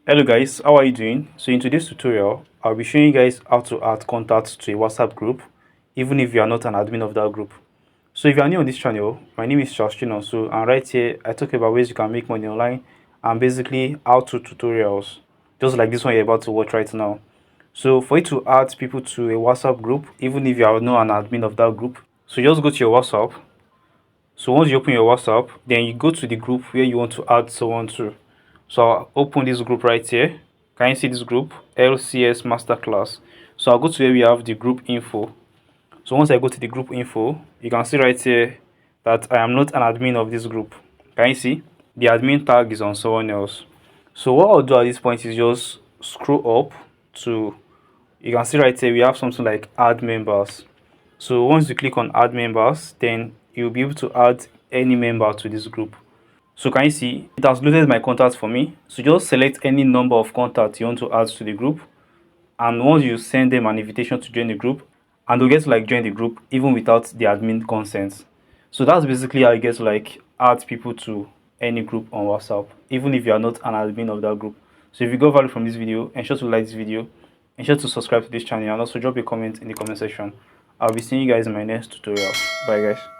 Hello guys, how are you doing? So in today's tutorial, I'll be showing you guys how to add contacts to a WhatsApp group, even if you are not an admin of that group. So if you are new on this channel, my name is Charles Chinonso, and right here I talk about ways you can make money online and basically how to tutorials, just like this one you're about to watch right now. So for you to add people to a WhatsApp group, even if you are not an admin of that group, so just go to your WhatsApp. So once you open your WhatsApp, then you go to the group where you want to add someone to. So I'll open this group right here. Can you see this group? LCS Masterclass. So I'll go to where we have the group info. So once I go to the group info, you can see right here that I am not an admin of this group. Can you see? The admin tag is on someone else. So what I'll do at this point is just scroll up to, you can see right here we have something like add members. So once you click on add members, then you'll be able to add any member to this group. So can you see it has loaded my contacts for me? So just select any number of contacts you want to add to the group, and once you send them an invitation to join the group, and they'll get to like join the group even without the admin consent. So that's basically how you get to like add people to any group on WhatsApp, even if you are not an admin of that group. So if you got value from this video, ensure to like this video, ensure to subscribe to this channel, and also drop a comment in the comment section. I'll be seeing you guys in my next tutorial. Bye guys.